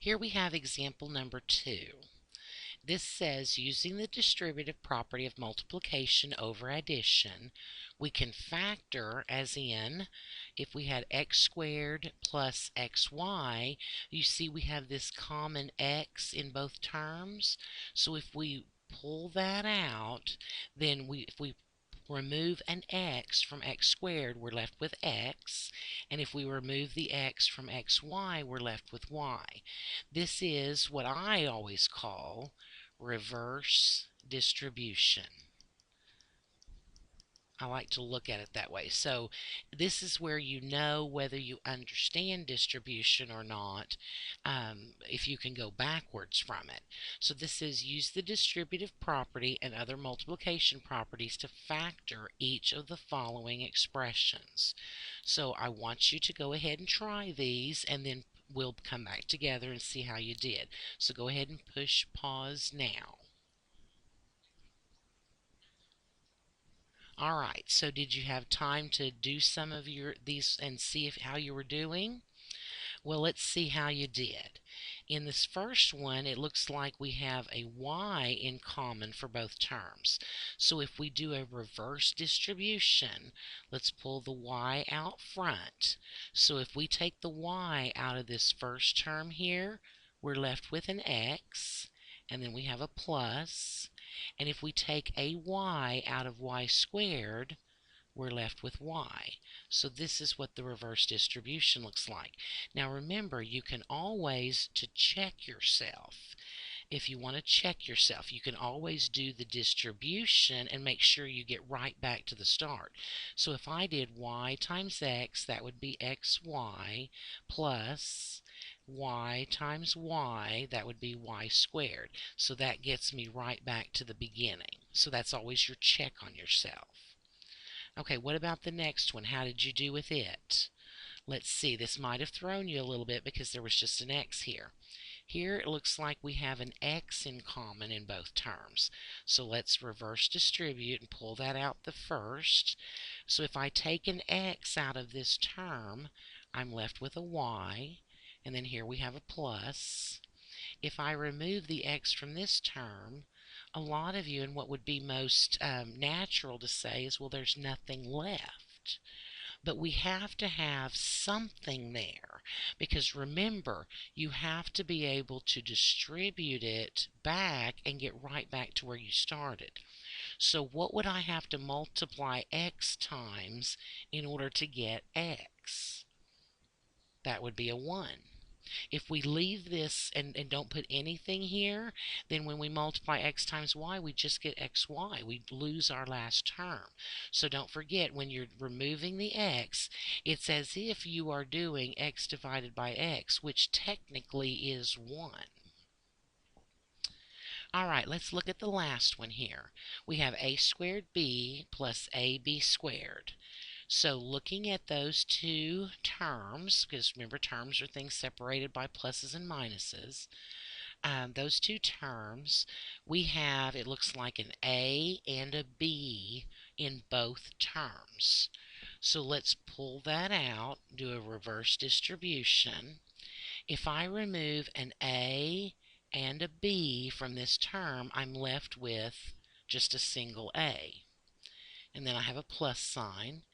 Here we have example number 2. This says using the distributive property of multiplication over addition, we can factor, as in if we had x squared plus xy, you see we have this common x in both terms. So if we pull that out, then if we remove an x from x squared, we're left with x, and if we remove the x from xy, we're left with y. This is what I always call reverse distribution. I like to look at it that way. So this is where you know whether you understand distribution or not, if you can go backwards from it. So this is use the distributive property and other multiplication properties to factor each of the following expressions. So I want you to go ahead and try these, and then we'll come back together and see how you did. So go ahead and push pause now. All right, so did you have time to do some of these and see how you were doing? Well, let's see how you did. In this first one, it looks like we have a y in common for both terms. So if we do a reverse distribution, let's pull the y out front. So if we take the y out of this first term here, we're left with an x, and then we have a plus. And if we take a y out of y squared, we're left with y. So this is what the reverse distribution looks like. Now remember, you can always, to check yourself, if you want to check yourself, you can always do the distribution and make sure you get right back to the start. So if I did y times x, that would be xy plus y times y, that would be y squared. So that gets me right back to the beginning. So that's always your check on yourself. Okay, what about the next one? How did you do with it? Let's see, this might have thrown you a little bit because there was just an x here. Here it looks like we have an x in common in both terms. So let's reverse distribute and pull that out the first. So if I take an x out of this term, I'm left with a y, and then here we have a plus. If I remove the x from this term, a lot of you, and what would be most natural to say is, well, there's nothing left. But we have to have something there, because remember, you have to be able to distribute it back and get right back to where you started. So what would I have to multiply x times in order to get x? That would be a 1. If we leave this and don't put anything here, then when we multiply x times y, we just get xy. We lose our last term. So don't forget, when you're removing the x, it's as if you are doing x divided by x, which technically is 1. All right, let's look at the last one here. We have a squared b plus ab squared. So looking at those two terms, because remember terms are things separated by pluses and minuses, those two terms, we have, it looks like an A and a B in both terms. So let's pull that out, do a reverse distribution. If I remove an A and a B from this term, I'm left with just a single A. And then I have a plus sign.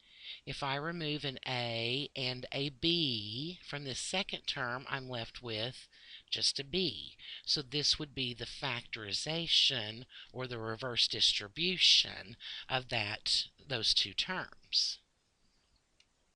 If I remove an A and a B from this second term, I'm left with just a B. So this would be the factorization or the reverse distribution of those two terms.